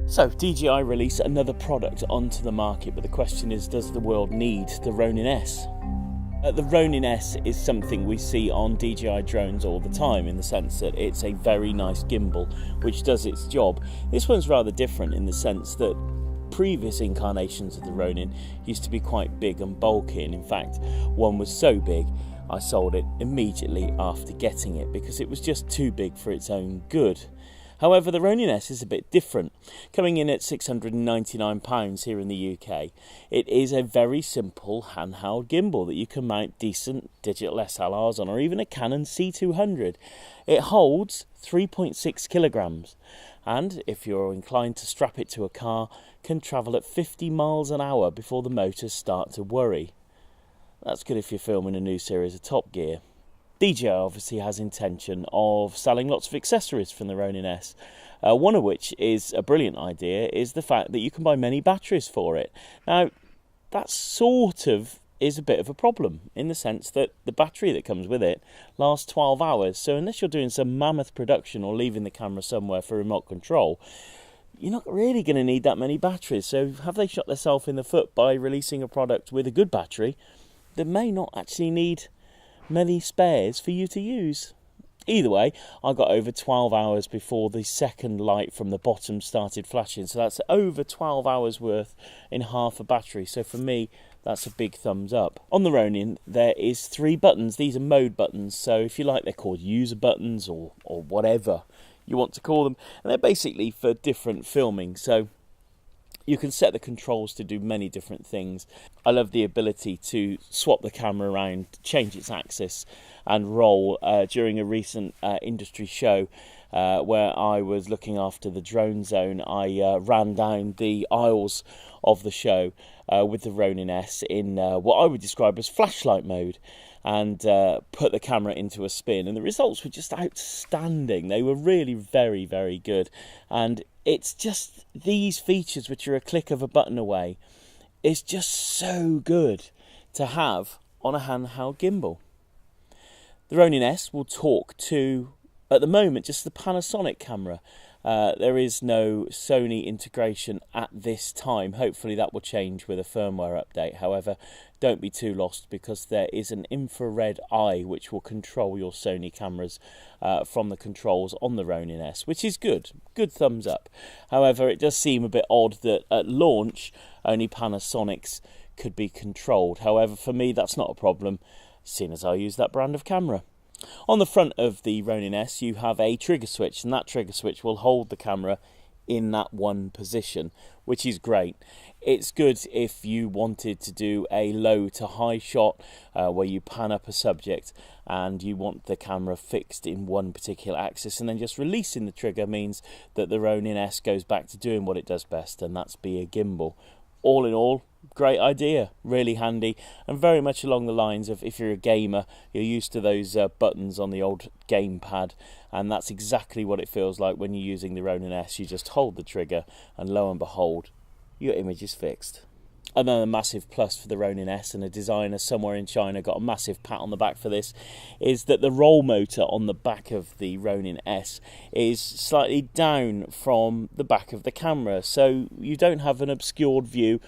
So, DJI release another product onto the market, but the question is, does the world need the Ronin S? The Ronin S is something we see on DJI drones all the time, in the sense that it's a very nice gimbal which does its job. This one's rather different in the sense that previous incarnations of the Ronin used to be quite big and bulky, and in fact one was so big I sold it immediately after getting it because it was just too big for its own good. However, the Ronin S is a bit different, coming in at £699 here in the UK. It is a very simple handheld gimbal that you can mount decent digital SLRs on, or even a Canon C200. It holds 3.6 kilograms, and if you're inclined to strap it to a car, can travel at 50 miles an hour before the motors start to worry. That's good if you're filming a new series of Top Gear. DJI obviously has intention of selling lots of accessories from the Ronin S. One of which is a brilliant idea, is the fact that you can buy many batteries for it. Now, that sort of is a bit of a problem, in the sense that the battery that comes with it lasts 12 hours. So unless you're doing some mammoth production or leaving the camera somewhere for remote control, you're not really going to need that many batteries. So have they shot themselves in the foot by releasing a product with a good battery that may not actually need many spares for you to use? Either way, I got over 12 hours before the second light from the bottom started flashing, so that's over 12 hours worth in half a battery. So for me, that's a big thumbs up. On the Ronin, there is 3 buttons. These are mode buttons, so if you like, they're called user buttons or whatever you want to call them, and they're basically for different filming. So you can set the controls to do many different things. I love the ability to swap the camera around, change its axis and roll. During a recent industry show where I was looking after the drone zone, I ran down the aisles of the show with the Ronin S in what I would describe as flashlight mode, and put the camera into a spin, and the results were just outstanding. They were really very, very good, and it's just these features, which are a click of a button away, is just so good to have on a handheld gimbal. The Ronin S will talk to, at the moment, just the Panasonic camera. There is no Sony integration at this time. Hopefully that will change with a firmware update. However, don't be too lost, because there is an infrared eye which will control your Sony cameras from the controls on the Ronin S, which is good. Good thumbs up. However, it does seem a bit odd that at launch only Panasonics could be controlled. However, for me that's not a problem, seeing as I use that brand of camera. On the front of the Ronin S you have a trigger switch, and that trigger switch will hold the camera in that one position, which is great. It's good if you wanted to do a low to high shot where you pan up a subject and you want the camera fixed in one particular axis, and then just releasing the trigger means that the Ronin S goes back to doing what it does best, and that's be a gimbal. All in all, great idea, really handy, and very much along the lines of, if you're a gamer, you're used to those buttons on the old gamepad, and that's exactly what it feels like when you're using the Ronin S. You just hold the trigger and lo and behold, your image is fixed. Another massive plus for the Ronin S, and a designer somewhere in China got a massive pat on the back for this, is that the roll motor on the back of the Ronin S is slightly down from the back of the camera, so you don't have an obscured view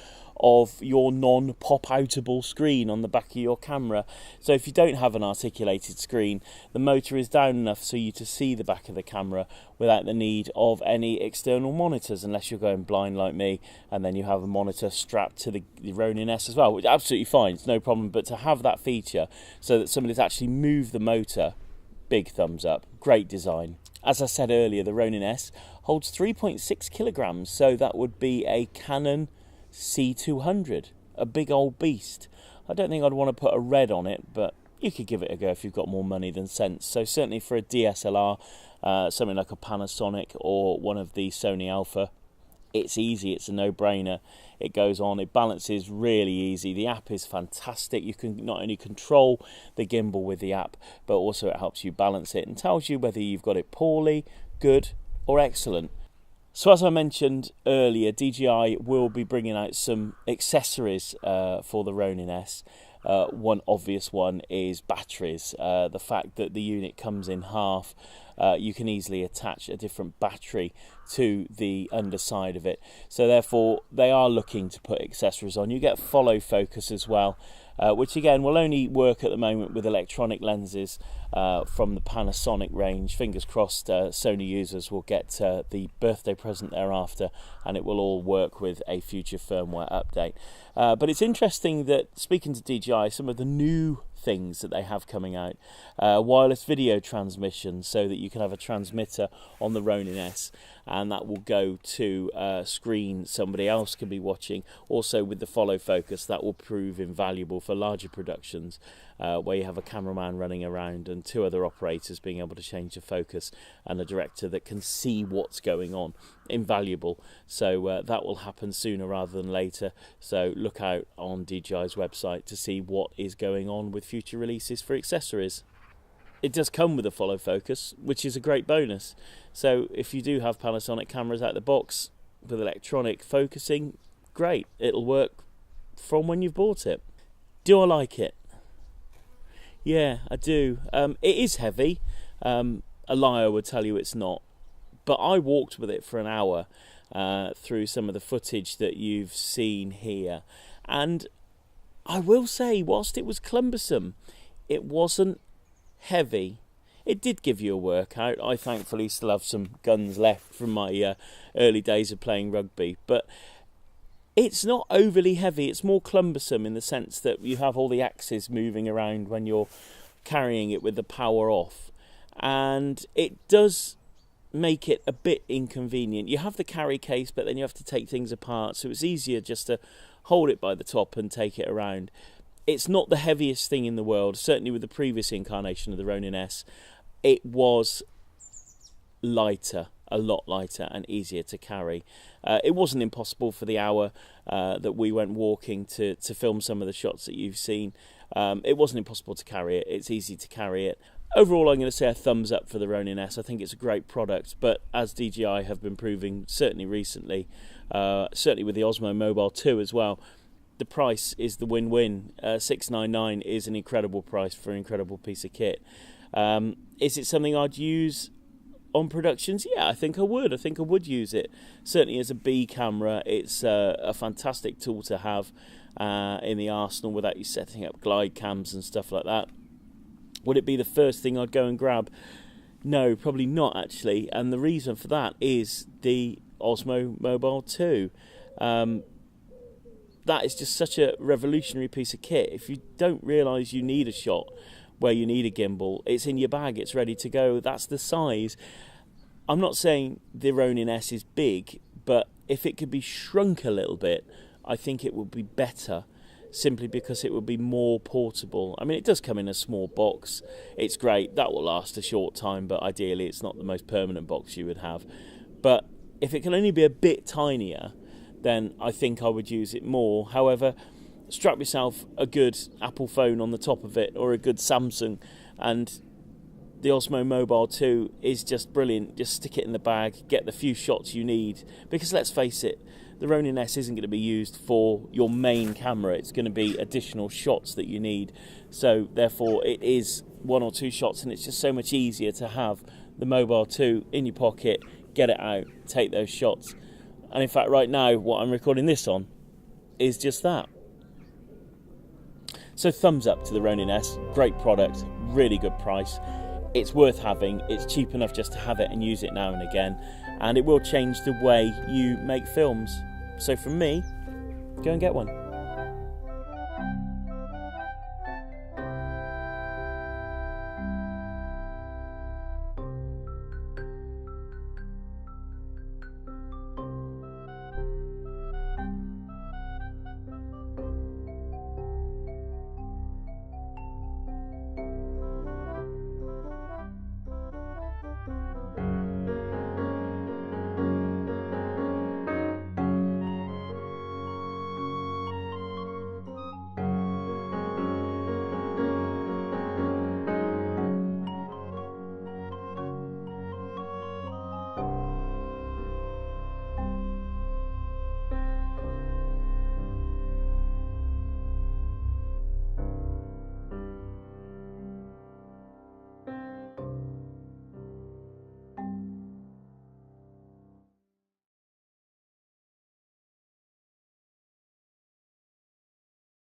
of your non-pop-outable screen on the back of your camera. So if you don't have an articulated screen, the motor is down enough so you to see the back of the camera without the need of any external monitors, unless you're going blind like me and then you have a monitor strapped to the Ronin S as well, which is absolutely fine, it's no problem. But to have that feature so that somebody's actually moved the motor, big thumbs up, great design. As I said earlier, the Ronin S holds 3.6 kilograms, so that would be a Canon C200, a big old beast. I don't think I'd want to put a red on it, but you could give it a go if you've got more money than sense. So certainly for a DSLR, something like a Panasonic or one of the Sony Alpha, it's easy, it's a no-brainer. It goes on, it balances really easy. The app is fantastic. You can not only control the gimbal with the app, but also it helps you balance it and tells you whether you've got it poorly, good or excellent. So as I mentioned earlier, DJI will be bringing out some accessories for the Ronin S. One obvious one is batteries. The fact that the unit comes in half, you can easily attach a different battery to the underside of it. So therefore, they are looking to put accessories on. You get follow focus as well, which again will only work at the moment with electronic lenses from the Panasonic range. Fingers crossed Sony users will get the birthday present thereafter, and it will all work with a future firmware update. But it's interesting that, speaking to DJI, some of the new things that they have coming out, wireless video transmission, so that you can have a transmitter on the Ronin S and that will go to a screen somebody else can be watching. Also with the follow focus, that will prove invaluable for larger productions where you have a cameraman running around and 2 other operators being able to change the focus and a director that can see what's going on. Invaluable. So that will happen sooner rather than later, so look out on DJI's website to see what is going on with future releases for accessories. It does come with a follow focus, which is a great bonus. So if you do have Panasonic cameras out the box with electronic focusing, great, it'll work from when you've bought it. Do I like it? Yeah, I do. It is heavy. A liar would tell you it's not. But I walked with it for an hour through some of the footage that you've seen here. And I will say, whilst it was cumbersome, it wasn't heavy. It did give you a workout. I thankfully still have some guns left from my early days of playing rugby. But it's not overly heavy. It's more cumbersome in the sense that you have all the axes moving around when you're carrying it with the power off. And it does make it a bit inconvenient. You have the carry case, but then you have to take things apart, so it's easier just to hold it by the top and take it around. It's not the heaviest thing in the world. Certainly with the previous incarnation of the Ronin S, it was lighter, a lot lighter and easier to carry. It wasn't impossible for the hour that we went walking to film some of the shots that you've seen. It wasn't impossible to carry it. It's easy to carry it. Overall, I'm going to say a thumbs up for the Ronin S. I think it's a great product, but as DJI have been proving, certainly recently, certainly with the Osmo Mobile 2 as well, the price is the win-win. $699 is an incredible price for an incredible piece of kit. Is it something I'd use on productions? Yeah, I think I would. I think I would use it. Certainly as a B camera, it's a fantastic tool to have in the arsenal without you setting up glide cams and stuff like that. Would it be the first thing I'd go and grab? No, probably not actually. And the reason for that is the Osmo Mobile 2. That is just such a revolutionary piece of kit. If you don't realise you need a shot where you need a gimbal, it's in your bag, it's ready to go. That's the size. I'm not saying the Ronin S is big, but if it could be shrunk a little bit, I think it would be better, simply because it would be more portable. I mean, it does come in a small box. It's great. That will last a short time, but ideally it's not the most permanent box you would have. But if it can only be a bit tinier, then I think I would use it more. However, strap yourself a good Apple phone on the top of it, or a good Samsung, and the Osmo Mobile 2 is just brilliant. Just stick it in the bag, get the few shots you need, because let's face it, the Ronin S isn't going to be used for your main camera. It's going to be additional shots that you need. So therefore it is 1 or 2 shots, and it's just so much easier to have the Mobile 2 in your pocket, get it out, take those shots. And in fact, right now, what I'm recording this on is just that. So thumbs up to the Ronin S. Great product, really good price. It's worth having. It's cheap enough just to have it and use it now and again. And it will change the way you make films. So from me, go and get one.